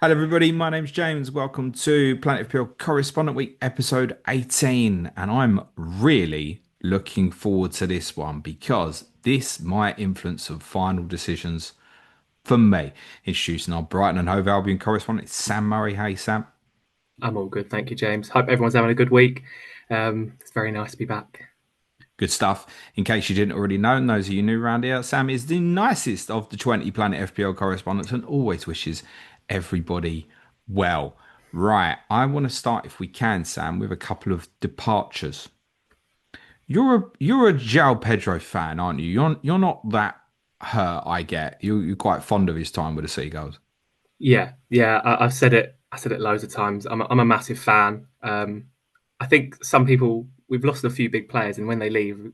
Hello, everybody. My name's James. Welcome to Planet FPL Correspondent Week, episode 18. And I'm really looking forward to this one because this might influence some final decisions for me. Introducing our Brighton and Hove Albion correspondent, Sam Murray. Hey, Sam. I'm all good, thank you, James. Hope everyone's having a good week. It's very nice to be back. Good stuff. In case you didn't already know, and those of you new around here, Sam is the nicest of the 20 Planet FPL correspondents and always wishes everybody well. Right, I want to start, if we can, Sam, with a couple of departures. You're a Joao Pedro fan, aren't you? You're not that hurt. I get you're quite fond of his time with the Seagulls. Yeah, I've said it. I said it loads of times. I'm a massive fan. I think some people we've lost a few big players, and when they leave,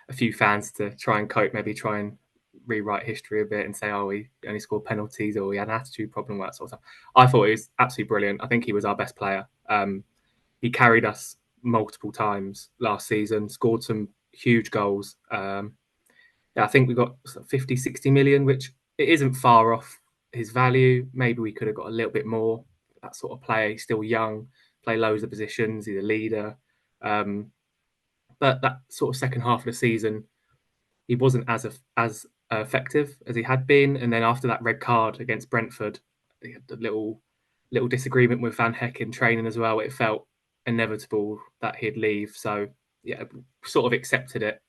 a few fans to try and cope, maybe try and rewrite history a bit and say, "Oh, he only scored penalties, or he had an attitude problem," that sort of stuff. I thought he was absolutely brilliant. I think he was our best player. He carried us multiple times last season, scored some huge goals. Yeah, I think we got 50, 60 million, which it isn't far off his value. Maybe we could have got a little bit more. That sort of player, he's still young, play loads of positions, he's a leader. Um, but that sort of second half of the season, he wasn't as effective as he had been. And then after that red card against Brentford, he had a little disagreement with Van Heck in training as well. It felt inevitable that he'd leave. So yeah, sort of accepted it.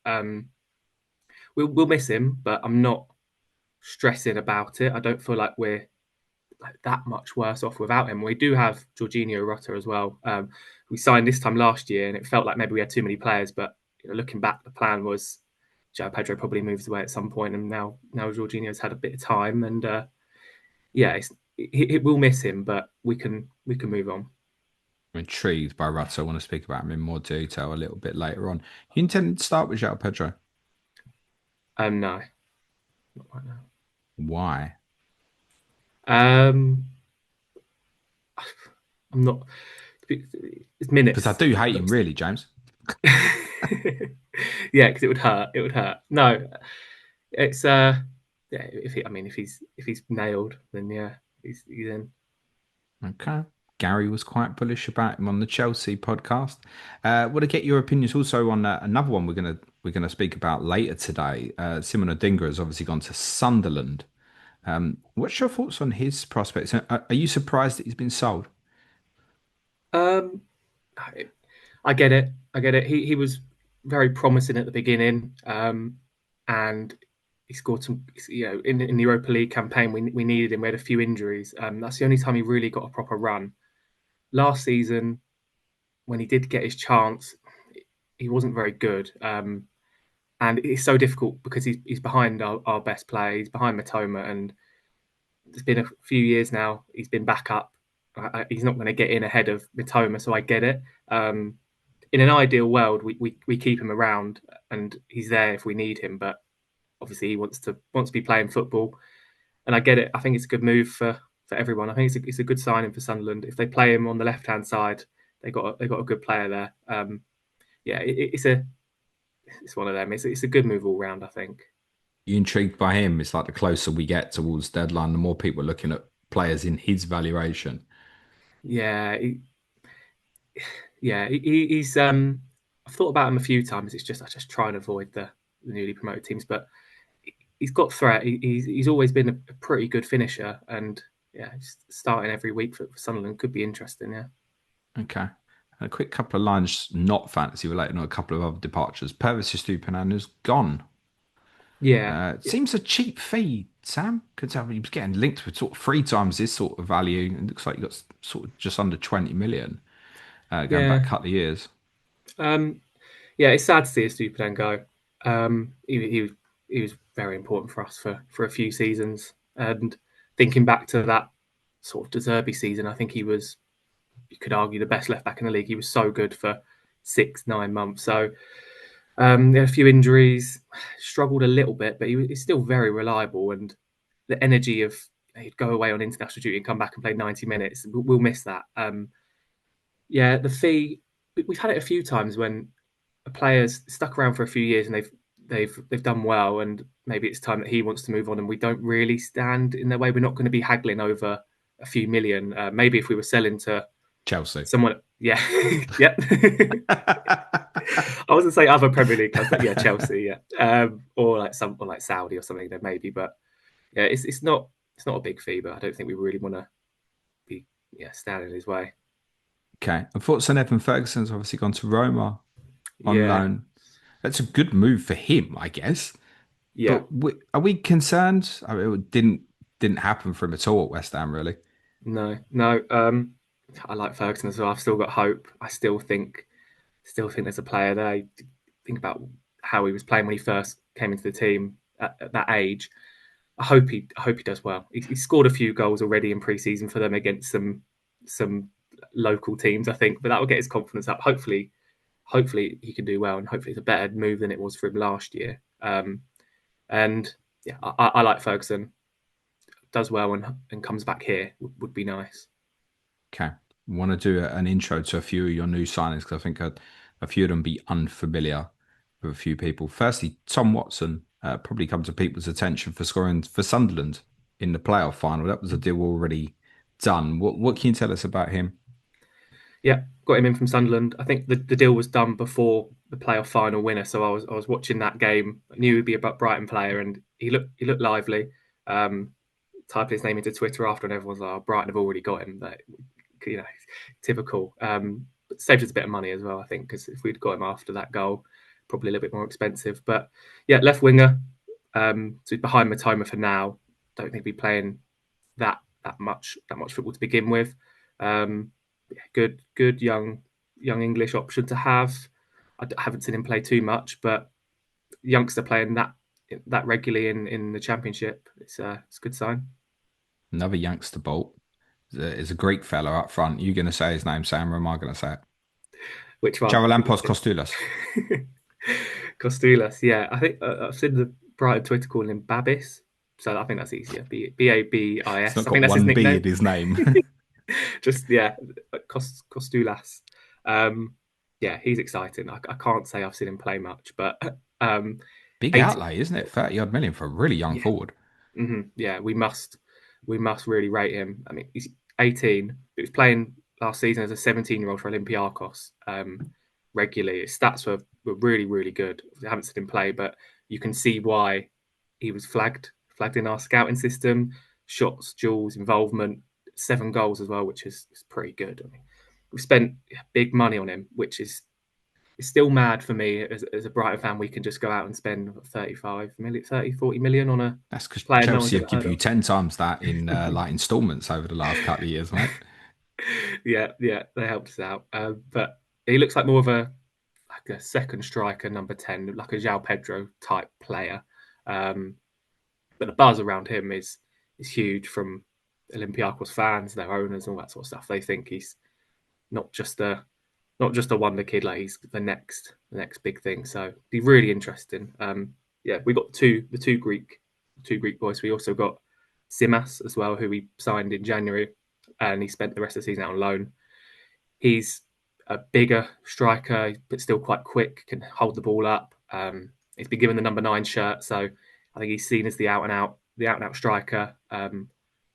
We'll miss him, but I'm not stressing about it. I don't feel like we're like that much worse off without him. We do have Georginio Rutter as well. We signed this time last year, and it felt like maybe we had too many players. But looking back, the plan was Joao Pedro probably moves away at some point, and now Georginio's had a bit of time, and yeah, it will miss him, but we can move on. I'm intrigued by Rutter. I want to speak about him in more detail a little bit later on. You intended to start with Joao Pedro. No, not right now. Why? Um, I'm not. It's Because I minutes. do hate him, really, James. Yeah, because it would hurt. It would hurt. No, it's yeah. If he's nailed, then yeah, he's in. Okay. Gary was quite bullish about him on the Chelsea podcast. Want to get your opinions also on another one we're gonna speak about later today. Simon Odinga has obviously gone to Sunderland. What's your thoughts on his prospects? Are you surprised that he's been sold? Um, I get it. I get it. He was very promising at the beginning, and he scored some. In the Europa League campaign, we needed him. We had a few injuries. That's the only time he really got a proper run. Last season, when he did get his chance, he wasn't very good. And it's so difficult because he's behind our best player. He's behind Mitoma, and it's been a few years now. He's been back up. He's not going to get in ahead of Mitoma, so I get it. In an ideal world, we keep him around and he's there if we need him. But obviously, he wants to be playing football, and I get it. I think it's a good move for everyone. I think it's a good signing for Sunderland. If they play him on the left hand side, they got a good player there. Yeah, it's one of them. It's a good move all round. I think. You intrigued by him? It's like the closer we get towards deadline, the more people are looking at players in his valuation. Yeah, he's. I've thought about him a few times. It's just I just try and avoid the newly promoted teams, but he's got threat. He's always been a pretty good finisher, and yeah, starting every week for Sunderland could be interesting. Yeah, Okay. A quick couple of lines, not fantasy related, on a couple of other departures. Purvis Estupiñán's gone. yeah, It seems a cheap fee, Sam. Could have he was getting linked with sort of three times this sort of value. It looks like you got sort of just under 20 million going back a yeah, couple of years. um, yeah. It's sad to see a Stupidan go. He was very important for us for a few seasons, and thinking back to that sort of De Zerbi season, I think he was, you could argue, the best left back in the league. He was so good for 6, 9 months. So he had a few injuries, struggled a little bit, but he's still very reliable. And the energy of he'd go away on international duty and come back and play 90 minutes, we'll miss that. Yeah, the fee, we've had it a few times when a player's stuck around for a few years and they've done well, and maybe it's time that he wants to move on, and we don't really stand in their way. We're not going to be haggling over a few million. Maybe if we were selling to Chelsea. someone, yeah, yep. I wasn't say other Premier League clubs, but yeah, Chelsea, yeah, or like someone like Saudi or something, then maybe. But yeah, it's not a big fee, but I don't think we really want to be standing in his way. Okay. I thought Sir Evan Ferguson's obviously gone to Roma on Yeah, loan. That's a good move for him, I guess. yeah, But are we concerned? I mean, it didn't happen for him at all at West Ham, really. no, no. I like Ferguson as well. I've still got hope. I still think there's a player there. Think about how he was playing when he first came into the team at that age. I hope he does well. He scored a few goals already in pre-season for them against some local teams, I think, but that will get his confidence up. Hopefully he can do well, and hopefully it's a better move than it was for him last year. And yeah, I like Ferguson. Does well and comes back here would be nice. Okay. Want to do an intro to a few of your new signings because I think a few of them be unfamiliar with a few people. Firstly, Tom Watson probably come to people's attention for scoring for Sunderland in the playoff final. That was a deal already done. What can you tell us about him? Yeah, got him in from Sunderland. I think the deal was done before the playoff final winner, so I was watching that game. I knew he'd be a Brighton player, and he looked lively. Typed his name into Twitter after, and everyone's like, "Oh, Brighton have already got him." But, typical. But saved us a bit of money as well, I think, because if we'd got him after that goal, probably a little bit more expensive. But yeah, left winger. So he's behind Mitoma for now. Don't think he'll be playing that much football to begin with. Good young English option to have. I haven't seen him play too much, but youngster playing that regularly in the Championship, it's a good sign. Another youngster bolt. Is a Greek fella up front. You going to say his name, Sam, or am I going to say it? Which one? Charalampos Kostoulas. Kostoulas, yeah. I think I've seen the Brighton Twitter calling him Babis, so I think that's easier. Babis. It's I not think got that's his one B in nickname. his name. Just Kostoulas. Yeah, he's exciting. I can't say I've seen him play much, but um, Big 80, outlay, isn't it? 30 odd million for a really young yeah, forward. yeah, we must really rate him. I mean, he's 18. He was playing last season as a 17-year-old for Olympiacos regularly. His stats were really, really good. I haven't seen him play, but you can see why he was flagged in our scouting system. Shots, duels, involvement, 7 goals as well, which is pretty good. I mean, we've spent big money on him, which is it's still mad for me as a Brighton fan. We can just go out and spend 35 million, 30, 40 million on a That's because player no one's Chelsea have ever given heard you of. 10 times that in like installments over the last couple of years, mate. Yeah, they helped us out. But he looks like more of a second striker, number 10, like a Joao Pedro type player. Um, but the buzz around him is huge from Olympiacos fans, their owners, and all that sort of stuff. They think he's not just a wonder kid, like he's the next big thing. So be really interesting. Yeah, we got the two Greek boys. We also got Tzimas as well, who we signed in January, and he spent the rest of the season out on loan. He's a bigger striker, but still quite quick, can hold the ball up. He's been given the number 9 shirt, so I think he's seen as the out and out striker.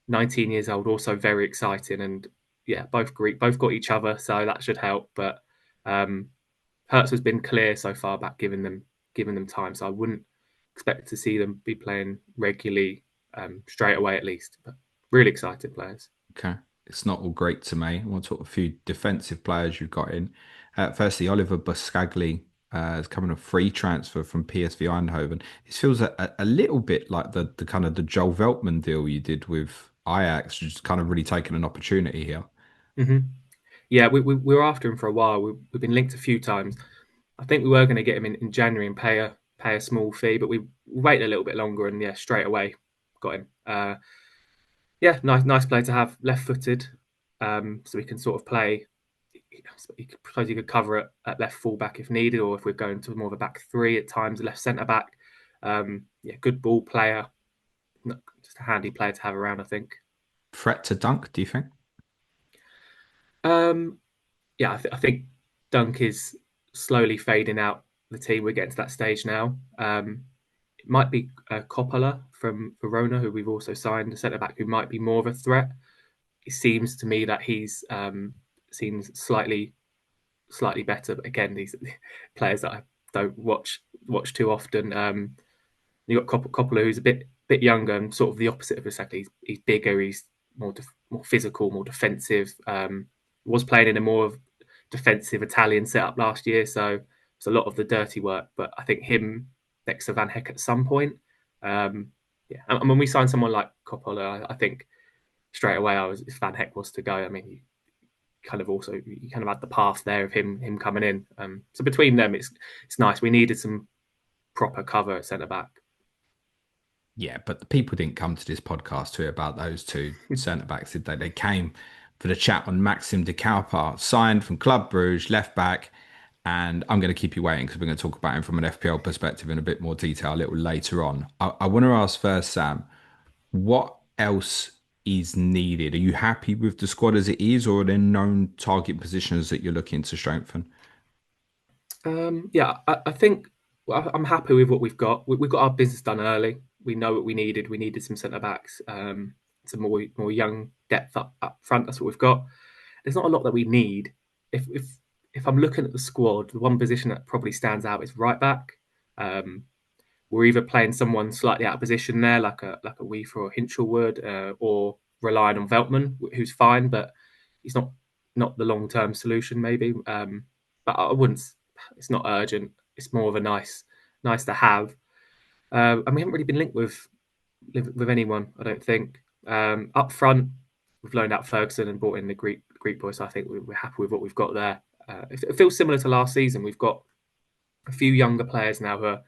19 years old, also very exciting, and yeah, both Greek, both got each other, so that should help. But Hertz has been clear so far about giving them time, so I wouldn't expect to see them be playing regularly straight away at least. But really excited players. Okay. It's not all great to me. I want to talk a few defensive players you've got in. Firstly, Oliver Buscagli is coming a free transfer from PSV Eindhoven. It feels a little bit like the kind of the Joel Veltman deal you did with Ajax, just kind of really taking an opportunity here. Mm-hmm. Yeah, we were after him for a while. We've been linked a few times. I think we were going to get him in January and pay a small fee, but we waited a little bit longer, and yeah, straight away got him. Yeah, nice player to have, left-footed, so he can sort of play. Suppose you could cover it at left fullback if needed, or if we're going to more of a back three at times, left centre back. Yeah, good ball player, just a handy player to have around, I think. Threat to dunk, do you think? Um, yeah, I think Dunk is slowly fading out the team. We're getting to that stage now. It might be Coppola from Verona, who we've also signed, a centre back who might be more of a threat. it seems to me that he's seems slightly better. But again, these players that I don't watch too often. You got Coppola, who's a bit younger and sort of the opposite of exactly. He's bigger. He's more physical, more defensive. Was playing in a more defensive Italian setup last year, so it's a lot of the dirty work. But I think him next to Van Heck at some point. Yeah, and when we sign someone like Coppola, I think straight away if Van Heck was to go, I mean, you kind of had the path there of him coming in. So between them, it's nice. We needed some proper cover at centre back. Yeah, but the people didn't come to this podcast to hear about those two centre backs, did they? They came for the chat on Maxim de Cuyper, signed from Club Bruges, left back. And I'm going to keep you waiting because we're going to talk about him from an FPL perspective in a bit more detail a little later on. I want to ask first, Sam, what else is needed? Are you happy with the squad as it is, or are there known target positions that you're looking to strengthen? Yeah, I think I'm happy with what we've got. We've got our business done early. We know what we needed. We needed some centre backs, some more young depth up front. That's what we've got. There's not a lot that we need. If I'm looking at the squad, the one position that probably stands out is right back. We're either playing someone slightly out of position there, like a Weaver or Hinchelwood, or relying on Veltman, who's fine, but he's not the long term solution. Maybe, but I wouldn't. It's not urgent. It's more of a nice to have. And we haven't really been linked with anyone. I don't think. Up front, we've loaned out Ferguson and brought in the Greek boy, so I think we're happy with what we've got there. It feels similar to last season. We've got a few younger players now who are,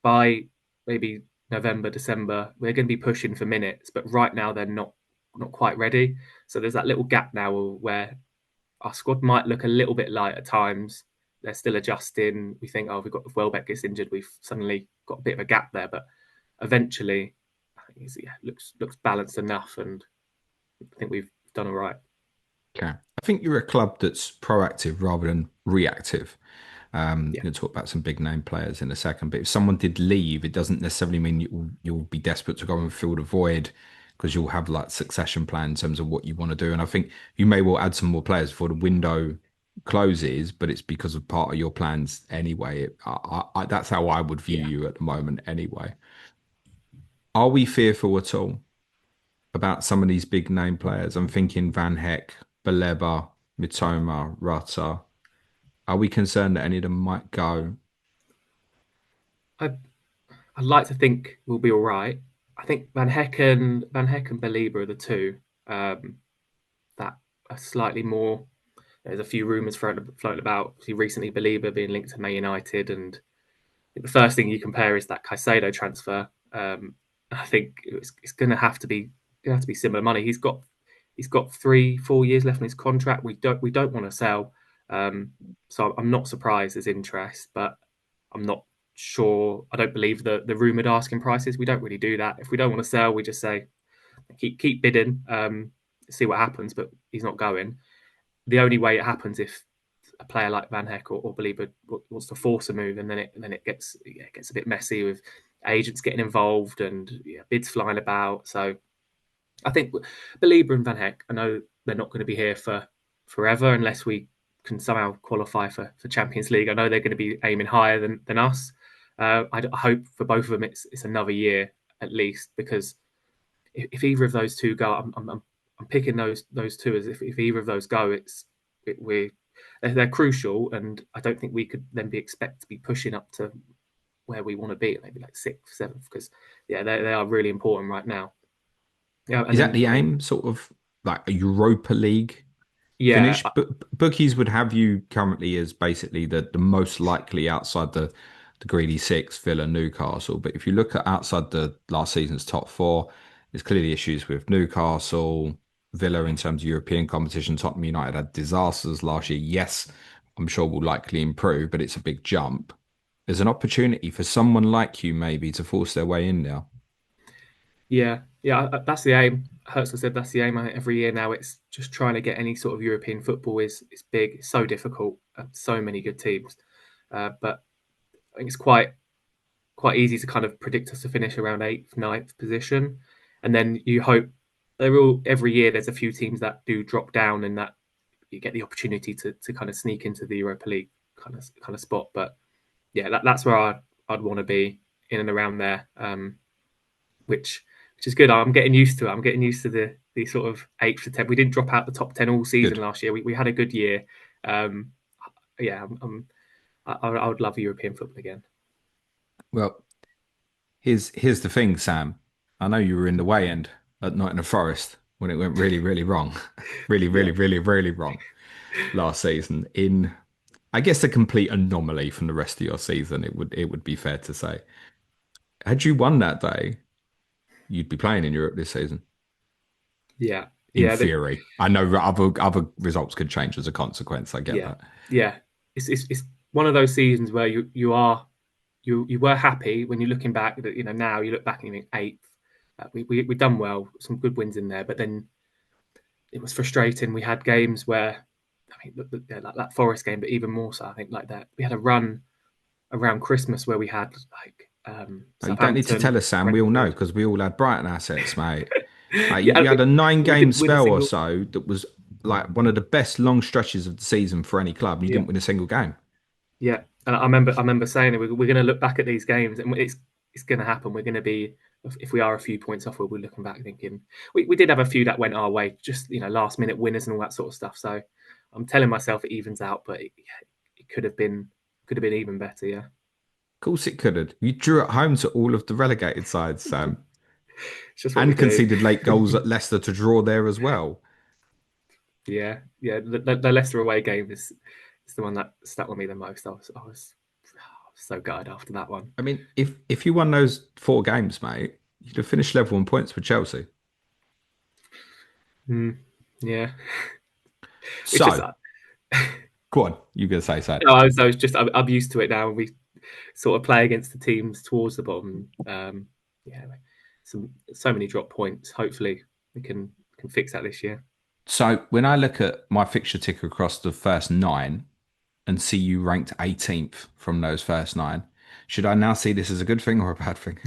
by maybe November, December, we're going to be pushing for minutes, but right now they're not quite ready. So there's that little gap now where our squad might look a little bit light at times. They're still adjusting. We think, if Welbeck gets injured, we've suddenly got a bit of a gap there. But eventually, I think looks balanced enough, and I think we've done all right. Okay. I think you're a club that's proactive rather than reactive. Yeah, You'll talk about some big name players in a second, but if someone did leave, it doesn't necessarily mean you'll be desperate to go and fill the void because you'll have like succession plan in terms of what you want to do. And I think you may well add some more players before the window closes, but it's because of part of your plans anyway. That's how I would view yeah. you at the moment anyway. Are we fearful at all about some of these big name players? I'm thinking Van Heck, Baleba, Mitoma, Rutter. Are we concerned that any of them might go? I'd like to think we'll be all right. I think Van Heck and Belieber are the two that are slightly more. There's a few rumours floating about. Recently, Belieber being linked to Man United, and the first thing you compare is that Caicedo transfer. I think it's going to have to be similar money. He's got 3-4 years left in his contract. We don't want to sell, so I'm not surprised there's interest, but I'm not sure. I don't believe the rumored asking prices. We don't really do that. If we don't want to sell, we just say keep bidding, see what happens. But he's not going. The only way it happens if a player like Van Heck or Belieber wants to force a move, and then it gets a bit messy with agents getting involved and bids flying about. So I think Belieber and Van Heck, I know they're not going to be here for forever unless we can somehow qualify for Champions League. I know they're going to be aiming higher than us. I hope for both of them it's another year at least, because if either of those two go, I'm picking those two as if either of those go, they're crucial, and I don't think we could then be expected to be pushing up to where we want to be, maybe like sixth, seventh, because they are really important right now. Yeah, and Is that then the I mean, aim? Sort of like a Europa League yeah, finish? But bookies would have you currently as basically the most likely outside the greedy six, Villa, Newcastle. But if you look at outside the last season's top four, there's clearly issues with Newcastle, Villa in terms of European competition. Tottenham United had disasters last year. Yes, I'm sure will likely improve, but it's a big jump. There's an opportunity for someone like you maybe to force their way in now. yeah, that's the aim. Hurtzler said that's the aim. I think every year now it's just trying to get any sort of European football is big. It's so difficult. So many good teams, but I think it's quite easy to kind of predict us to finish around eighth, ninth position, and then you hope they're all every year. There's a few teams that do drop down, and that you get the opportunity to kind of sneak into the Europa League kind of spot. But yeah, that's where I'd want to be in and around there, which which is good. I'm getting used to it. I'm getting used to the sort of 8th to 10th. We didn't drop out the top 10 all season Good. last year. We had a good year. Um, yeah, I would love European football again. Well, here's the thing, Sam. I know you were in the way end at Nottingham Forest when it went really, really wrong. Really, Yeah, really, really, really wrong last season. In I guess a complete anomaly from the rest of your season, it would be fair to say. Had you won that day, you'd be playing in Europe this season. yeah, In yeah, theory. I know other results could change as a consequence. I get yeah, that. yeah. It's one of those seasons where you were happy when you're looking back. That now you look back and you think eighth. We done well, some good wins in there, but then it was frustrating. We had games where, I mean, yeah, like that Forest game, but even more so, I think like that we had a run around Christmas where we had like Oh, you don't need to tell Southampton, us, Sam. We all know Brentford. because we all had Brighton assets, mate. Like, you, Yeah, you had a nine we game didn't win a spell or single. so that was like one of the best long stretches of the season for any club, and you Yeah, didn't win a single game. yeah. And I remember saying it. We're going to look back at these games, and it's going to happen. We're going to be, if we are a few points off, we'll be looking back thinking we did have a few that went our way, just last minute winners and all that sort of stuff. So I'm telling myself it evens out, but it could have been even better. Yeah, Of course, it could have. You drew at home to all of the relegated sides, Sam, it's just what we and do. conceded late goals at Leicester to draw there as well. Yeah, yeah. The Leicester away game is the one that stuck with me the most. I was so gutted after that one. I mean, if you won those four games, mate, you'd have finished level on points with Chelsea. Mm, yeah, it's just So, go on, you gonna say so? I was just I'm used to it now. We sort of play against the teams towards the bottom. Yeah, so many drop points. Hopefully, we can fix that this year. So when I look at my fixture ticker across the first nine and see you ranked 18th from those first nine, should I now see this as a good thing or a bad thing?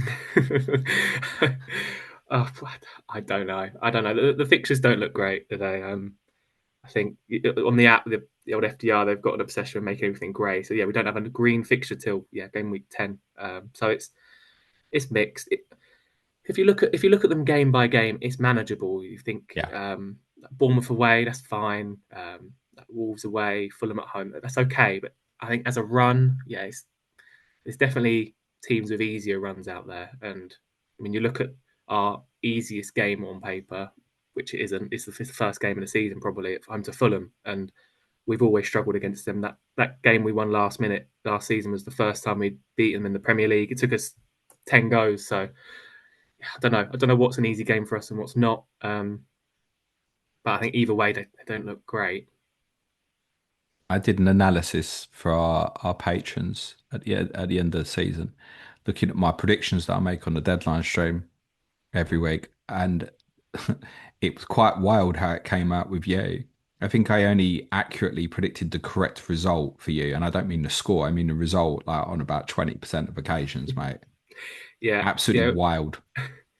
Oh, I don't know. I don't know. The fixtures don't look great today. I think on the app, the old FDR, they've got an obsession with making everything grey. So yeah, we don't have a green fixture till game week 10. So it's mixed. If you look at them game by game, it's manageable. You think Yeah. Bournemouth away, that's fine. Wolves away, Fulham at home, that's okay. But I think as a run, yeah, it's definitely teams with easier runs out there. And I mean, you look at our easiest game on paper, which it isn't. It's the first game of the season, probably at home to Fulham, and we've always struggled against them. That game we won last minute last season was the first time we'd beaten them in the Premier League. It took us 10 goes, so I don't know. I don't know what's an easy game for us and what's not. But I think either way, they don't look great. I did an analysis for our patrons at the end of the season, looking at my predictions that I make on the deadline stream every week, and it was quite wild how it came out with you. I think I only accurately predicted the correct result for you, and I don't mean the score, I mean the result, like on about 20% of occasions, mate. Yeah, Absolutely yeah. wild.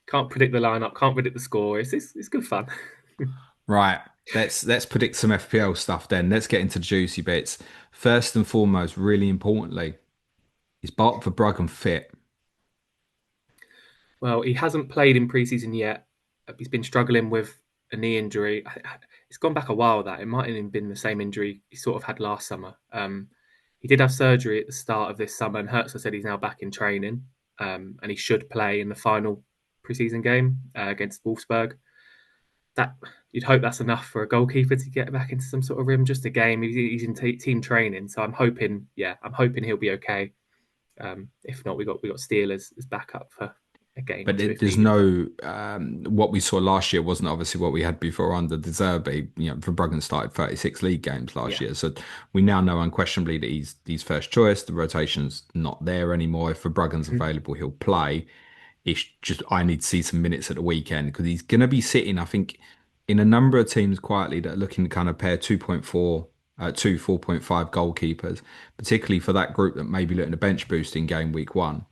Can't predict the lineup. Can't predict the score. It's good fun. Right. Let's predict some FPL stuff then. Let's get into the juicy bits. First and foremost, really importantly, is Bart Verbuggen fit? Well, he hasn't played in preseason yet. He's been struggling with a knee injury. It's gone back a while. That it might have even been the same injury he sort of had last summer. He did have surgery at the start of this summer, and Hurzeler said he's now back in training, and he should play in the final preseason game against Wolfsburg. That you'd hope that's enough for a goalkeeper to get back into some sort of rhythm. Just a game. He's in team training, so I'm hoping he'll be okay. If not, we got Steelers as backup for a game or But two if there's needed. no what we saw last year wasn't obviously what we had before under De Zerbi. Verbruggen started 36 league games last Yeah. year, so we now know unquestionably that he's first choice. The rotation's not there anymore. If Verbruggen's available, he'll play. It's just I need to see some minutes at the weekend because he's going to be sitting, I think, in a number of teams quietly that are looking to kind of pair 2.4, 4.5 goalkeepers, particularly for that group that may be looking to bench boost in game week one.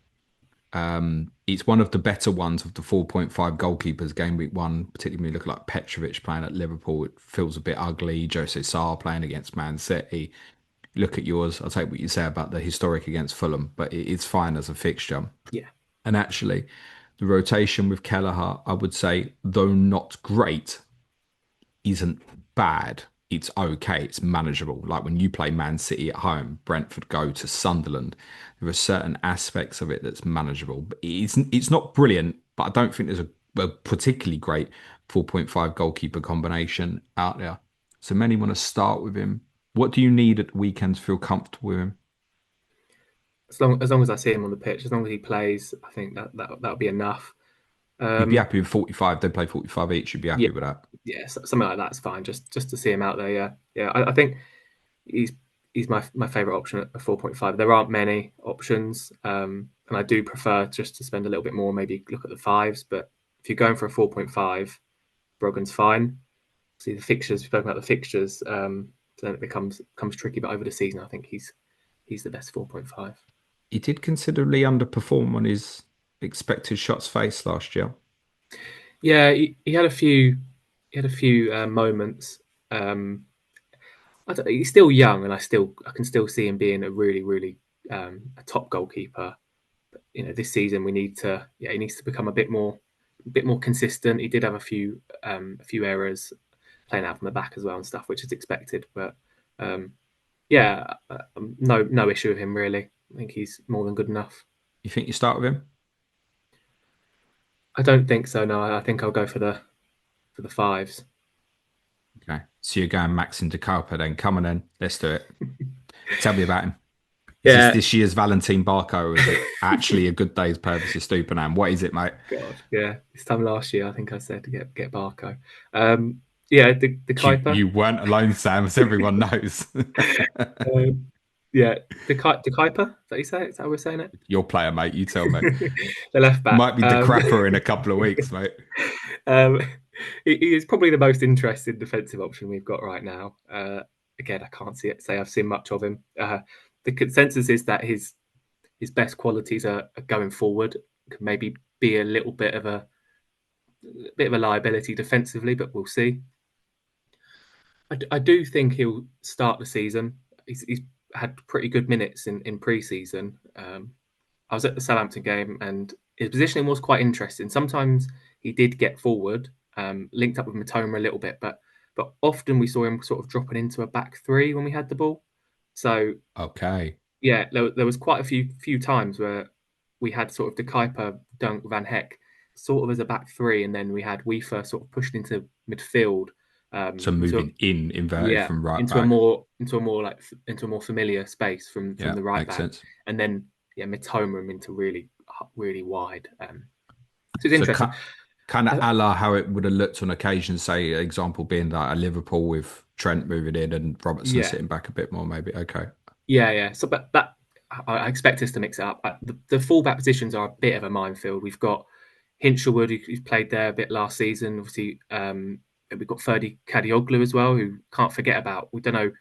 It's one of the better ones of the 4.5 goalkeepers game week one, particularly when you look at like Petrovic playing at Liverpool. It feels a bit ugly. Jose Sarr playing against Man City. Look at yours. I'll take what you say about the historic against Fulham, but it's fine as a fixture. Yeah, And actually, the rotation with Kelleher, I would say, though not great, isn't bad. It's okay. It's manageable. Like when you play Man City at home, Brentford go to Sunderland. There are certain aspects of it that's manageable. But it's not brilliant, but I don't think there's a particularly great 4.5 goalkeeper combination out there. So many want to start with him. What do you need at the weekend to feel comfortable with him? as long as I see him on the pitch, as long as he plays, I think that'll be enough. You'd be Um, happy with 45. They play 45 each. You'd be yeah, happy with that. yeah, something like that's fine. Just to see him out there. Yeah, yeah. I think he's he's my favorite option at 4.5. There aren't many options, and I do prefer just to spend a little bit more. Maybe look at the fives, but if you're going for a 4.5, Broggen's fine. See the fixtures. We've spoken about the fixtures. Then it becomes tricky. But over the season, I think he's the best 4.5. He did considerably underperform on his expected shots faced last year. Yeah, he had a few moments. Um, he's still young, and I can still see him being a really a top goalkeeper. But, this season we need to he needs to become a bit more consistent. He did have a few errors playing out from the back as well and stuff, which is expected. But um, no issue with him really. I think he's more than good enough. You think you start with him? I don't think so. No, I think I'll go for the fives. Okay. So you're going Maxim to Cuyper then. Come on then. Let's do it. Tell me about him. Is Yeah, this year's Valentine Barco or is it actually a good day's purpose of Stupenham? What is it, mate? God, yeah. This time last year, I think I said to get Barco. Yeah, the Kuiper. You weren't alone, Sam, as everyone knows. Um, yeah, the Kuiper. Is that you say? Is that how we're saying it? Your player, mate. You tell me. The left back. Might be the crapper in a couple of weeks, mate. Um, he is probably the most interesting defensive option we've got right now. Again, I can't say I've seen much of him. The consensus is that his best qualities are going forward. Could maybe be a little bit of a liability defensively, but we'll see. I do think he'll start the season. He's had pretty good minutes in pre-season. I was at the Southampton game and his positioning was quite interesting. Sometimes he did get forward, linked up with Mitoma a little bit, but often we saw him sort of dropping into a back three when we had the ball. So Okay. yeah, there was quite a few times where we had sort of the Kuiper, Dunk, Van Heck sort of as a back three, and then we had Weaver sort of pushed into midfield, So into a, moving in inverted yeah from right back. into a more familiar space from Yeah, the right makes back, sense. and then Mitoma him into really wide. So it's So interesting. kind of Uh, a la how it would have looked on occasion, say, example being like a Liverpool with Trent moving in and Robertson yeah, sitting back a bit more, maybe. Okay. yeah. So, but that I expect us to mix it up. The fullback positions are a bit of a minefield. We've got Hinshelwood, who's played there a bit last season. Obviously, we've got Ferdy Kadioglu as well, who can't forget about. We don't know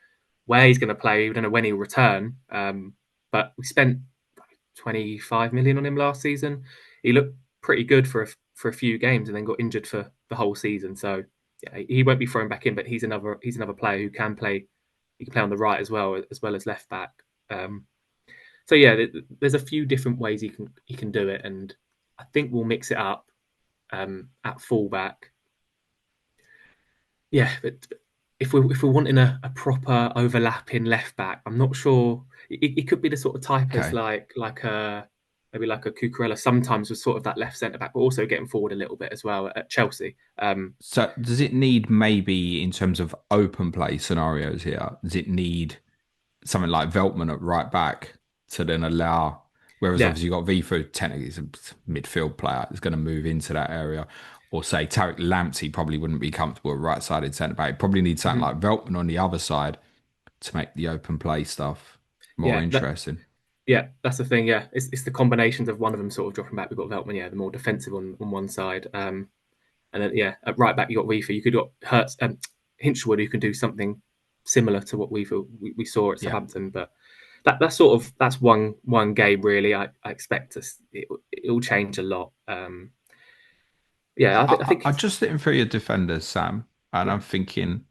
where he's going to play. We don't know when he'll return. But we spent 25 million on him last season. He looked pretty good for a few games and then got injured for the whole season. So yeah, he won't be thrown back in, but he's another player who can play. He can play on the right as well as left back. Um, so yeah, there's a few different ways he can do it, and I think we'll mix it up at fullback. Yeah, but if we're wanting a proper overlapping left back, I'm not sure. It could be the sort of type as Okay. like a maybe like a Cucurella sometimes was sort of that left centre back, but also getting forward a little bit as well at Chelsea. So does it need maybe in terms of open play scenarios here, does it need something like Veltman at right back to then allow, whereas Yeah, obviously you've got Vifu, technically he's a midfield player, is going to move into that area. Or say Tarek Lamptey probably wouldn't be comfortable at right sided centre back. Probably need something mhm. like Veltman on the other side to make the open play stuff more yeah, interesting. that's the thing. Yeah, it's the combinations of one of them sort of dropping back. We've got Veltman, yeah, the more defensive on one side, and then at right back you got Weaver. You could got Hinchwood, who can do something similar to what we saw at Yeah. Southampton. But that's sort of that's one game really. I expect us. it'll change a lot. Yeah, I think I just sitting through your defenders, Sam, and yeah, I'm thinking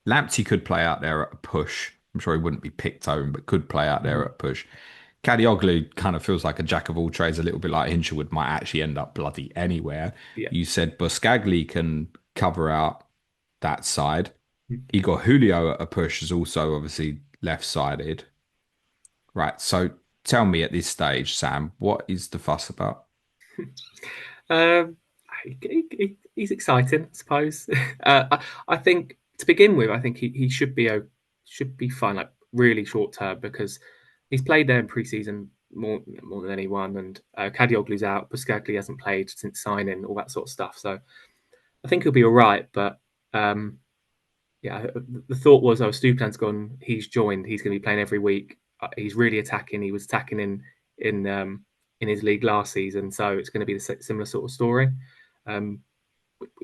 Lamptey could play out there at a push. I'm sure he wouldn't be picked home, but could play out there mhm, at a push. Kadioglu kind of feels like a jack of all trades, a little bit like Hinshelwood might actually end up bloody anywhere. yeah. You said Buscagli can cover out that side. Igor Julio at a push is also obviously left sided. Right. So tell me at this stage, Sam, what is the fuss about? Um, he's exciting, I suppose. I think to begin with, I think he should be fine, like really short term, because he's played there in pre-season more than anyone, and Kadioglu's out. Buscagli hasn't played since signing, all that sort of stuff. So I think he'll be all right. But yeah, the thought was, oh, Stupian's gone. He's joined. He's going to be playing every week. He's really attacking. He was attacking in his league last season, so it's going to be the similar sort of story. Um,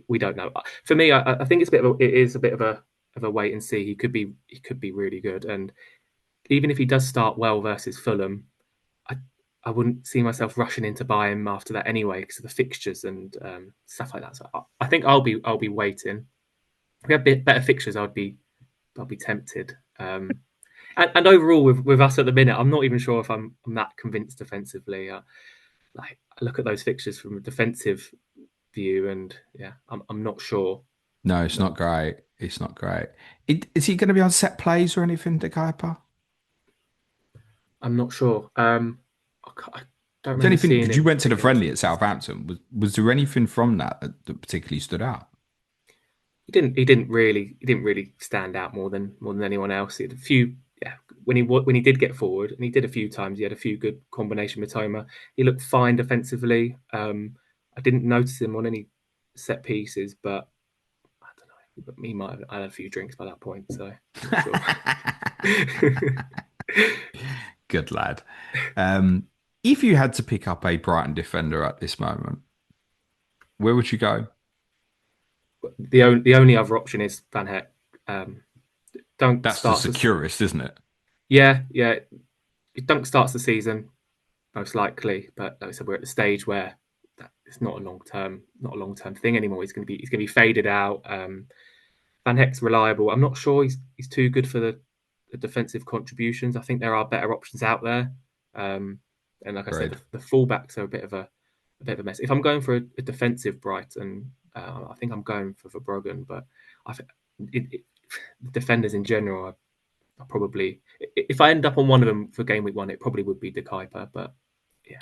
we don't know. For me, I think it is a bit of a wait and see. He could be really good, and even if he does start well versus Fulham, I I wouldn't see myself rushing in to buy him after that anyway because of the fixtures and stuff like that. So I think I'll be waiting. If we have better fixtures, I'll be tempted. And overall, with us at the minute, I'm not even sure if I'm that convinced defensively. Like I look at those fixtures from a defensive view, and yeah, I'm not sure. No, it's Not not great. It's not great. Is he going to be on set plays or anything, De Kuiper? I'm not sure. I don't Is there remember anything? seeing Because you him went to the taking friendly at opportunities. Southampton. Was there anything from that particularly stood out? He didn't really stand out more than anyone else. He had a few. Yeah, when he did get forward, and he did a few times, he had a few good combination with Mitoma. He looked fine defensively. I didn't notice him on any set pieces, but I don't know. But he might have had a few drinks by that point, so I'm not sure. Good lad. Um, if you had to pick up a Brighton defender at this moment, where would you go? The only other option is Van Heck. Um, Dunk That's the starts the securest, isn't it? yeah. Dunk starts the season most likely, but like I said, we're at the stage where it's not a long term thing anymore. He's going to be faded out. Van Heck's reliable. I'm not sure he's too good for the defensive contributions. I think there are better options out there. Um, and like I said, Great. the fullbacks are a bit of a mess. If I'm going for a defensive Brighton, I think I'm going for Verbuggen, but I think defenders in general are probably, if I end up on one of them for game week one, it probably would be De Kuyper, but yeah,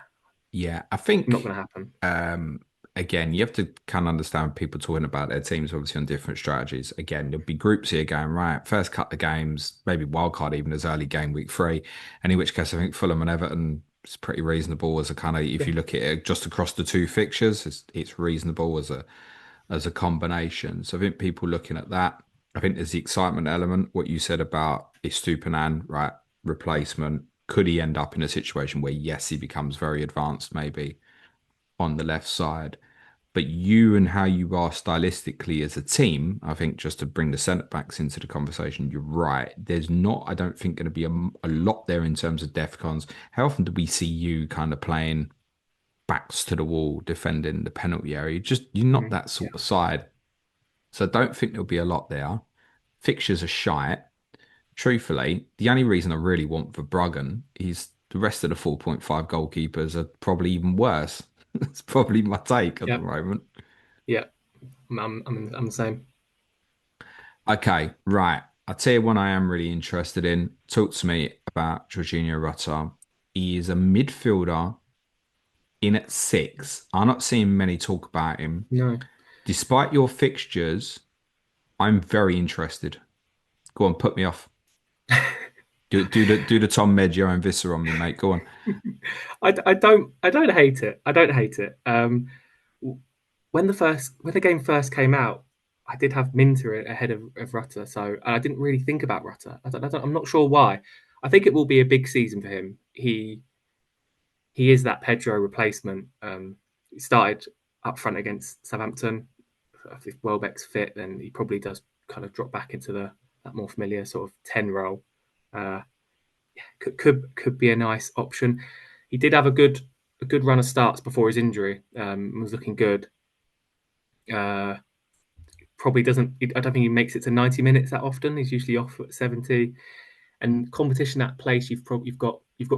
Yeah, I not going think to happen. um again, you have to kind of understand people talking about their teams obviously on different strategies. Again, there'll be groups here going, right, first cut of games, maybe wildcard even as early game week 3. And in which case I think Fulham and Everton is pretty reasonable as a kind of if Yeah. you look at it just across the two fixtures, it's reasonable as a combination. So I think people looking at that, I think there's the excitement element, what you said about is Stupinan, right? Replacement. Could he end up in a situation where yes, he becomes very advanced, maybe on the left side. But you and how you are stylistically as a team, I think just to bring the centre backs into the conversation, you're right. There's not, I don't think, going to be a lot there in terms of DEFCONs. How often do we see you kind of playing backs to the wall, defending the penalty area? Just you're not Mhm. that Yeah. sort of side. So I don't think there'll be a lot there. Fixtures are shite. Truthfully, the only reason I really want for Bruggen is the rest of the 4.5 goalkeepers are probably even worse. That's probably my take at the Yeah. moment. Yeah. I'm the same. Okay, right. I'll tell you one I am really interested in. Talk to me about Georginio Rutter. He is a midfielder in at 6. I'm not seeing many talk about him. No. Despite your fixtures, I'm very interested. Go on, put me off. Do the Tom Meggio and Visser on me, mate. Go on. I don't hate it. I don't hate it. When the game first came out, I did have Minter ahead of Rutter, so I didn't really think about Rutter. I'm not sure why. I think it will be a big season for him. He is that Pedro replacement. He started up front against Southampton. If Welbeck's fit, then he probably does kind of drop back into that more familiar sort of 10 role. Uh, could be a nice option. He did have a a good run of starts before his injury. Was looking good. Uh, Probably doesn't. I don't think he makes it to 90 minutes that often. He's usually off at 70. And competition at place, you've got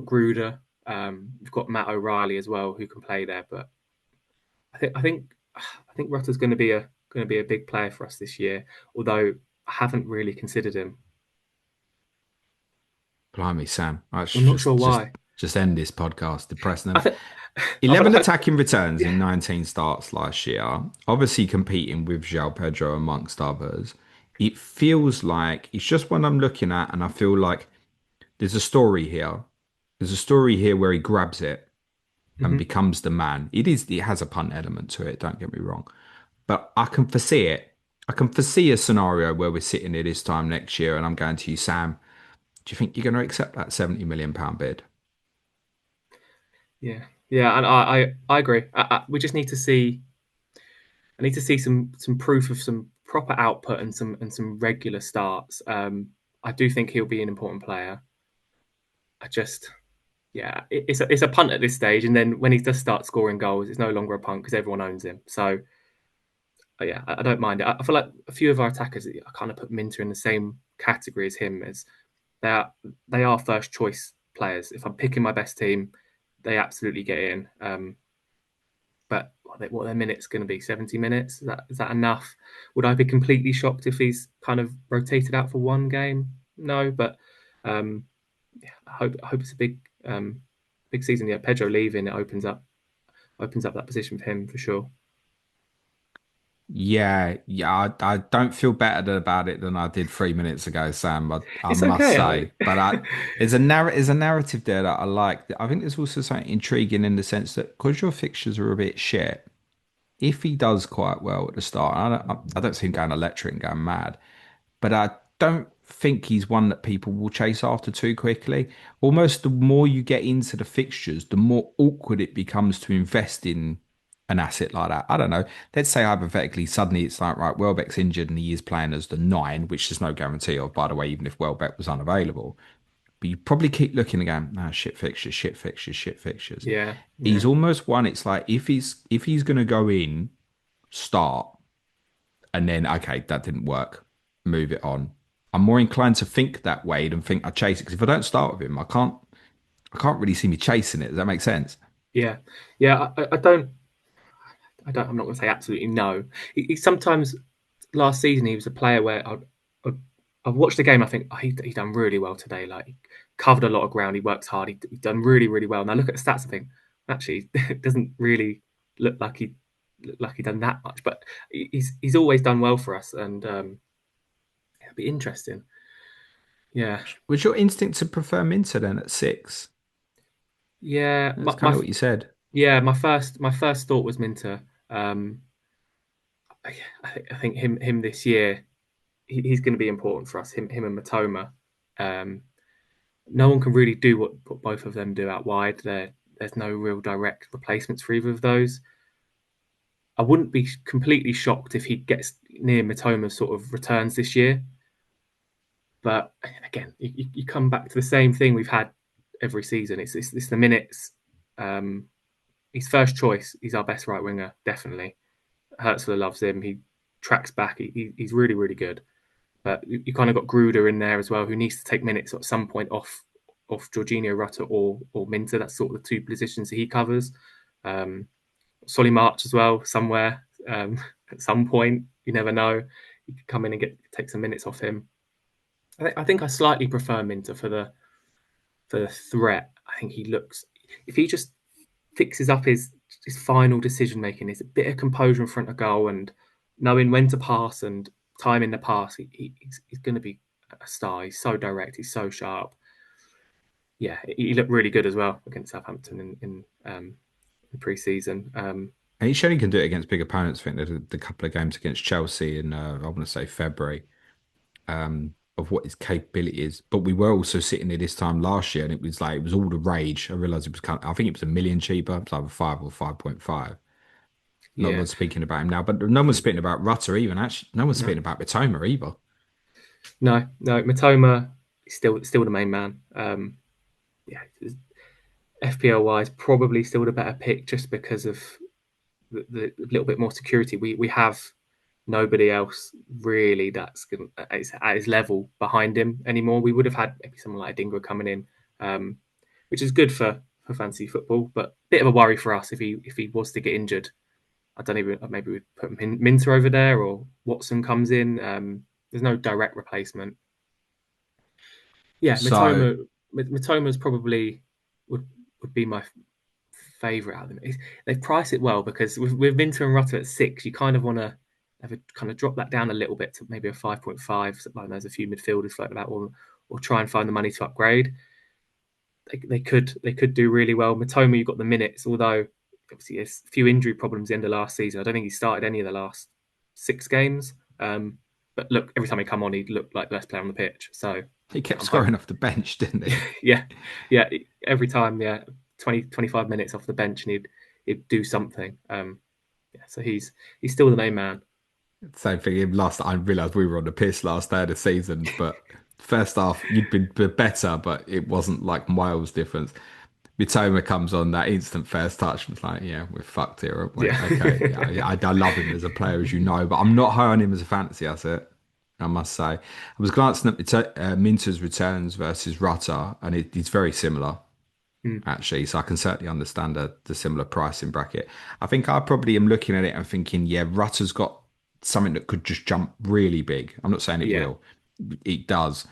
Gruder, you've got Matt O'Reilly as well who can play there. But I think Rutter's going to be a big player for us this year. Although I haven't really considered him. Blimey, Sam. I I'm should not sure just why. just end this podcast depressing I them. think I feel 11 like attacking returns in 19 starts last year, obviously competing with Joao Pedro amongst others. It feels like it's just one I'm looking at, and I feel like there's a story here. There's a story here where he grabs it and mhm. becomes the man. It has a punt element to it, don't get me wrong. But I can foresee it. I can foresee a scenario where we're sitting here this time next year and I'm going to you, Sam, do you think you're going to accept that £70 million bid? Yeah, and I agree. We just need to see. I need to see some proof of some proper output and some regular starts. I do think he'll be an important player. I just yeah, it's a punt at this stage, and then when he does start scoring goals, it's no longer a punt because everyone owns him. So yeah, I don't mind it. I feel like a few of our attackers, I kind of put Minter in the same category as him, as they are they are first choice players. If I'm picking my best team, they absolutely get in. But what are their minutes going to be? 70 minutes? Is that enough? Would I be completely shocked if he's kind of rotated out for one game? No, but um, yeah, I hope it's a big season. Yeah, Pedro leaving, it opens up that position for him for sure. Yeah, I don't feel better about it than I did 3 minutes ago, Sam. I It's must okay. say, but there's a narrative there that I like. I think there's also something intriguing in the sense that because your fixtures are a bit shit, if he does quite well at the start, I don't see him going electric and going mad, but I don't think he's one that people will chase after too quickly. Almost the more you get into the fixtures, the more awkward it becomes to invest in an asset like that. I don't know. Let's say hypothetically, suddenly it's like, right, Welbeck's injured and he is playing as the nine, which there's no guarantee of, by the way, even if Welbeck was unavailable. But you probably keep looking again, nah, shit fixtures, shit fixtures, shit fixtures. Yeah, He's yeah, almost one, it's like if he's gonna go in, start, and then okay, that didn't work, move it on. I'm more inclined to think that way than think I chase it because if I don't start with him, I can't really see me chasing it. Does that make sense? yeah, yeah. I'm not going to say absolutely no. He sometimes last season he was a player where I've watched the game. I think he done really well today. Like he covered a lot of ground. He works hard. He done really really well. And I look at the stats. I think actually it doesn't really look like he done that much. But he's always done well for us, and it'll be interesting. Yeah, Was your instinct to prefer Minter then at 6? yeah. That's kind of what you said. My first thought was Minter. Um, I think him this year he's going to be important for us. Him and Mitoma. Um, no one can really do what both of them do out wide. There's no real direct replacements for either of those. I wouldn't be completely shocked if he gets near Mitoma's sort of returns this year. But again, you come back to the same thing we've had every season. It's the minutes. Um, he's first choice. He's our best right winger, definitely. Hurzeler loves him. He tracks back. He's really, really good. But you kind of got Gruder in there as well, who needs to take minutes at some point off Georginio, Rutter, or Minter. That's sort of the two positions that he covers. Solly March as well, somewhere at some point. You never know. You could come in and take some minutes off him. I think I slightly prefer Minter for the threat. I think he looks if he just fixes up his final decision making, is a bit of composure in front of goal and knowing when to pass and timing the pass. He's going to be a star. He's so direct. He's so sharp. Yeah, he looked really good as well against Southampton in pre-season. And he showed he can do it against big opponents. I think the couple of games against Chelsea in I want to say February, of what his capability is. But we were also sitting there this time last year, and it was all the rage. I realised it was I think it was a million cheaper. It was either 5 or 5.5. No Yeah, one's speaking about him now, but no one's speaking about Rutter even. Actually, no one's no, speaking about Mitoma either. no. Mitoma is still the main man. Yeah, FPL wise, probably still the better pick just because of the little bit more security. We have nobody else really that's at his level behind him anymore. We would have had maybe someone like Dingra coming in, which is good for fantasy football, but a bit of a worry for us if he was to get injured. I don't even maybe we'd put Minter over there or Watson comes in. There's no direct replacement. Yeah, So Mitoma's probably would would be my favourite out of them. They've priced it well because with Minter and Rutter at 6, you kind of want to have a kind of drop that down a little bit to maybe a 5.5. So like there's a few midfielders floating about, or try and find the money to upgrade. They could do really well. Mitoma, you've got the minutes, although obviously there's a few injury problems at the end of last season. I don't think he started any of the last 6 games. But look, every time he come on, he looked like the best player on the pitch. So he kept I'm scoring hoping, off the bench, didn't he? yeah, yeah. Every time, yeah, 20, 25 minutes off the bench, and he'd do something. Yeah, so he's still the main man. Same thing. Last, I realised we were on the piss last day of the season, but first half you'd been better, but it wasn't like miles difference. Mitoma comes on that instant first touch. It's like, yeah, we're fucked here, aren't we? Yeah, Okay, yeah, I love him as a player, as you know, but I'm not high on him as a fantasy asset. I must say, I was glancing at Minter's returns versus Rutter, and it's very similar mm, actually. So I can certainly understand the similar pricing bracket. I think I probably am looking at it and thinking, yeah, Rutter's got something that could just jump really big. I'm not saying it yeah, will, it does.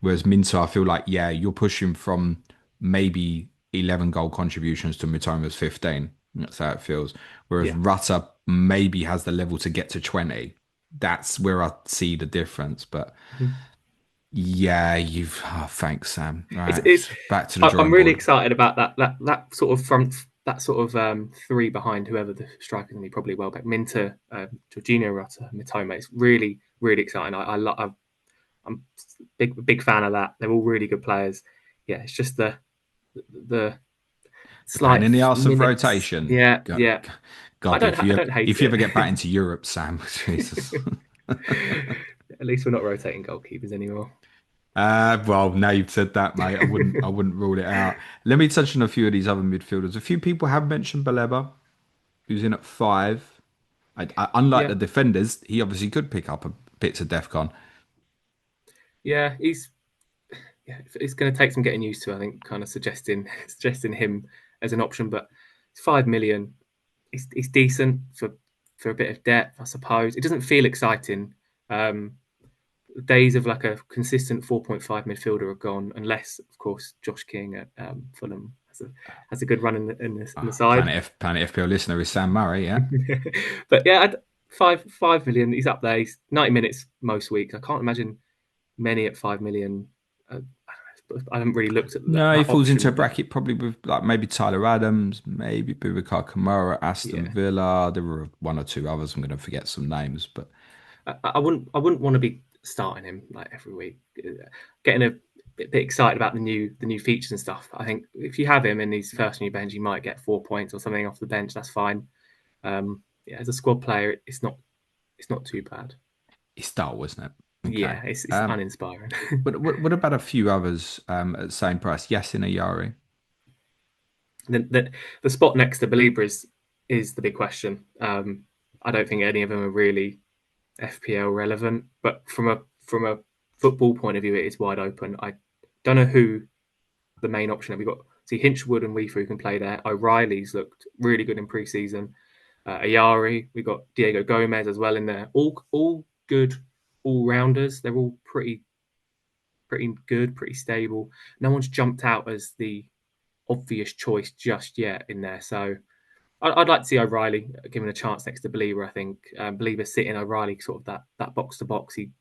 Whereas Minter, I feel like, yeah, you're pushing from maybe 11 goal contributions to Mitoma's 15. That's how it feels. Whereas yeah. Rutter maybe has the level to get to 20. That's where I see the difference. But Mhm. yeah, thanks, Sam. All It's right, it's. back to the I'm drawing really board. excited about that sort of front, that sort of three behind whoever the striker can be. Probably Welbeck, Minter, Georginio, Rutter, Mitoma. It's really really exciting. I'm big fan of that. They're all really good players. Yeah, it's just the The pain slight in the arse of minutes. rotation. Yeah, God, yeah. God, if I you don't hate if you it. ever get back into Europe, Sam, Jesus. At least we're not rotating goalkeepers anymore. Well, now you've said that, mate. I wouldn't rule it out. Let me touch on a few of these other midfielders. A few people have mentioned Baleba, who's in at 5. Unlike Yeah, the defenders, he obviously could pick up a bits of DEFCON. yeah. It's going to take some getting used to. I think, kind of suggesting him as an option, but it's 5 million. He's decent for a bit of depth, I suppose. It doesn't feel exciting. Um, Days of like a consistent 4.5 midfielder are gone, unless of course Josh King at Fulham has a good run in the side. Planet FPL listener is Sam Murray, yeah. But yeah, 5 million. He's up there. He's 90 minutes most weeks. I can't imagine many at 5 million. I haven't really looked at No, he that falls into a option, but bracket probably with like maybe Tyler Adams, maybe Boubacar Kamara, Aston yeah, Villa. There were one or two others. I'm going to forget some names, but I wouldn't want to be starting him like every week. Getting a bit excited about the new features and stuff. I think if you have him and he's first on your bench, you might get 4 points or something off the bench. That's fine. Yeah, as a squad player, it's not too bad. it's dull, wasn't it? Okay. Yeah, it's uninspiring. What about a few others at the same price? Yasin Ayari. the spot next to Belieber is the big question. I don't think any of them are really FPL relevant, but from a football point of view, it is wide open. I don't know who the main option that we got. See, Hinchwood and Weaver who can play there. O'Reilly's looked really good in pre-season. Ayari, we got Diego Gomez as well in there. All good all rounders. They're all pretty good, pretty stable. No one's jumped out as the obvious choice just yet in there. So I'd like to see O'Reilly given a chance next to Belieber. I think Belieber sitting O'Reilly sort of that box to box. He's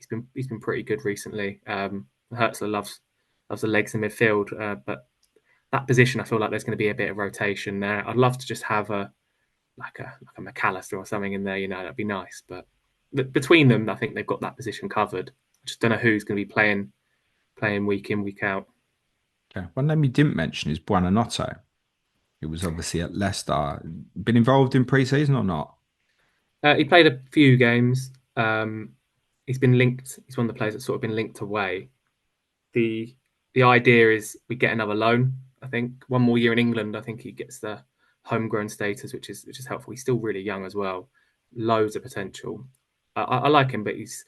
been pretty good recently. Hurzeler loves the legs in midfield, but that position I feel like there's going to be a bit of rotation there. I'd love to just have a McAllister or something in there. That'd be nice. But between them, I think they've got that position covered. I just don't know who's going to be playing week in week out. Okay. One name you didn't mention is Buonanotte, who was obviously at Leicester. Been involved in pre-season or not? He played a few games. He's been linked. He's one of the players that's sort of been linked away. The the idea is we get another loan. I think one more year in England, I think he gets the homegrown status, which is helpful. He's still really young as well, loads of potential. I like him, but he's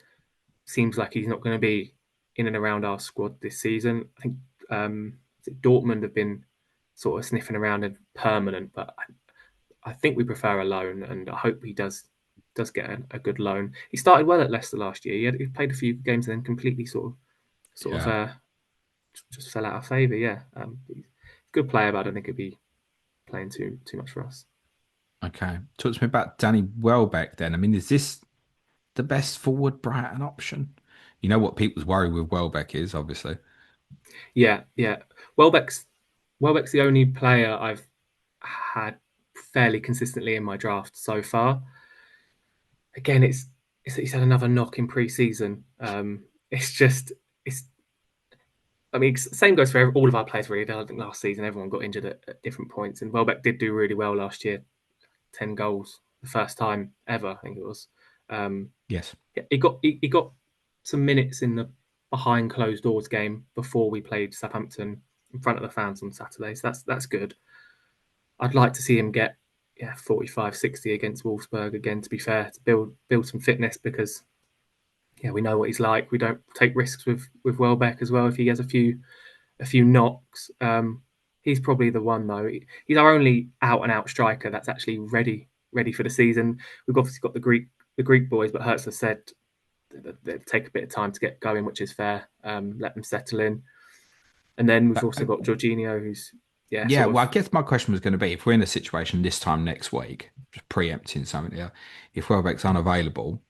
seems like he's not going to be in and around our squad this season. I think Dortmund have been sort of sniffing around and permanent, but I think we prefer a loan, and I hope he does get a good loan. He started well at Leicester last year. He played a few games and then completely sort of Yeah. just fell out of favour. Yeah, he's a good player, but I don't think he'd be playing too much for us. Okay. Talk to me about Danny Welbeck then. I mean, is this the best forward Brighton option? You know what people's worry with Welbeck is, obviously. Yeah. Welbeck's Welbeck's the only player I've had fairly consistently in my draft so far. Again, he's had another knock in pre-season. It's just it's. I mean, same goes for all of our players really. I think last season everyone got injured at different points, and Welbeck did do really well last year. 10 goals, the first time ever, I think it was. Um, Yes. yeah, he got some minutes in the behind closed doors game before we played Southampton in front of the fans on Saturday. So that's good. I'd like to see him get 45, 60 against Wolfsburg again, to be fair, to build some fitness, because we know what he's like. We don't take risks with Welbeck as well. If he has a few knocks, he's probably the one though. He's our only out and out striker that's actually ready for the season. We've obviously got the Greek boys, but Hurzeler said they take a bit of time to get going, which is fair. Let them settle in, and then we've also got Georginio, who's Yeah, sort well, I of. guess my question was going to be if we're in a situation this time next week, just preempting something here, if Welbeck's unavailable,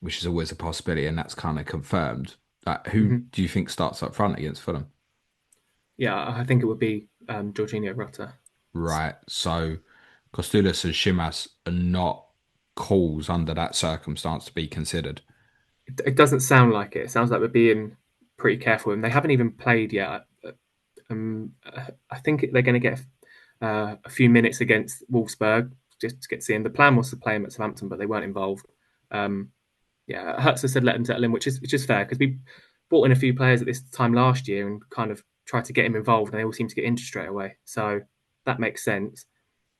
which is always a possibility, and that's kind of confirmed, who Mhm. do you think starts up front against Fulham? Yeah, I think it would be Georginio Rutter. Right. So Kostoulas and Tzimas are not calls under that circumstance to be considered. It doesn't sound like it. It sounds like we're being pretty careful, and they haven't even played yet. I think they're going to get a few minutes against Wolfsburg just to get to see him. The plan was to play him at Southampton, but they weren't involved. Um, Hertz said let them settle in, which is fair, because we brought in a few players at this time last year and kind of tried to get him involved, and they all seem to get injured straight away. So that makes sense.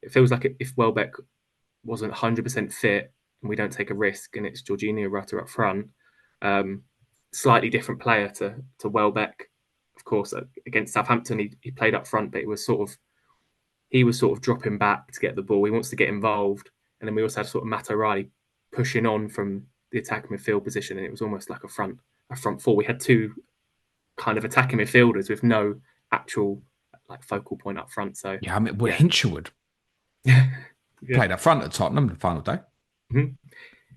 It feels like if Welbeck wasn't 100% fit and we don't take a risk, and it's Georginio Rutter up front, um, slightly different player to Welbeck. Of course, against Southampton, he played up front, but he was sort of dropping back to get the ball. He wants to get involved, and then we also had sort of Matt O'Reilly pushing on from the attacking midfield position, and it was almost like a front four. We had two kind of attacking midfielders with no actual like focal point up front. So Yeah, I mean, well, yeah, Hinshelwood yeah. played up front at Tottenham the final day. Mhm.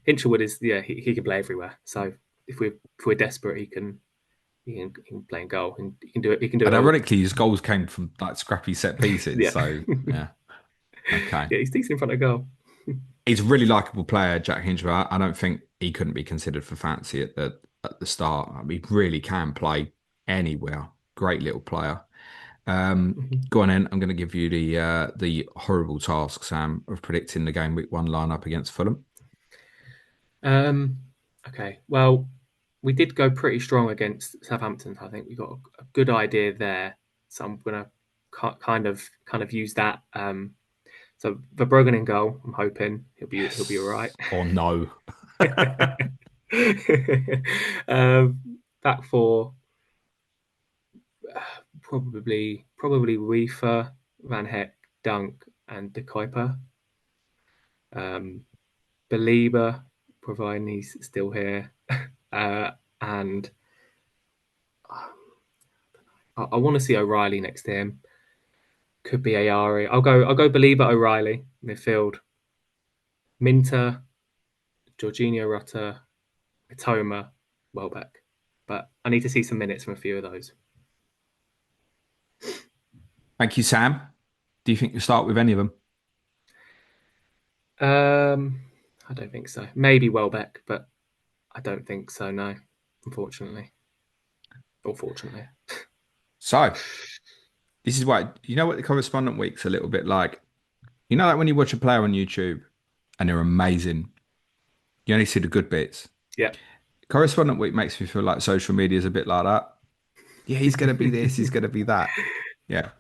Hinshelwood is he can play everywhere. So if we're desperate, he can play in goal, and he can do it. He can do it And all. ironically, his goals came from like scrappy set pieces. Yeah, So yeah, okay. yeah, he's decent in front of goal. He's a really likable player, Jack Hinshelwood. I don't think he couldn't be considered for fancy at the start. I mean, he really can play anywhere. Great little player. Go on in. I'm going to give you the horrible task, Sam, of predicting the game week 1 lineup against Fulham. Um, okay, well, we did go pretty strong against Southampton. I think we got a good idea there. So I'm gonna kind of use that. So Verbuggen in goal. I'm hoping he'll be all right. Yes or no? Back four, probably Reefer, Van Heck, Dunk, and De Kuyper. Um, Belieber, providing he's still here, and I want to see O'Reilly next to him. Could be Ayari. I'll go Belieber, O'Reilly midfield. Minteh, Georginio Rutter, Mitoma, Welbeck. But I need to see some minutes from a few of those. Thank you, Sam. Do you think you start with any of them? I don't think so. Maybe Welbeck, but I don't think so. No, unfortunately, or fortunately. So, this is why, you know what the correspondent week's a little bit like? You know, like when you watch a player on YouTube and they're amazing, you only see the good bits. Yeah. Correspondent week makes me feel like social media is a bit like that. Yeah, he's going to be this, he's going to be that. Yeah.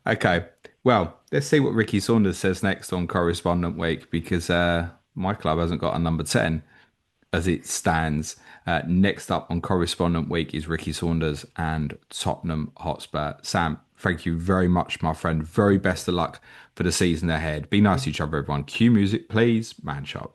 Okay. Well, let's see what Ricky Saunders says next on Correspondent Week because my club hasn't got a number 10 as it stands. Next up on Correspondent Week is Ricky Saunders and Tottenham Hotspur. Sam, thank you very much, my friend. Very best of luck for the season ahead. Be nice to each other, everyone. Cue music, please. Man shot.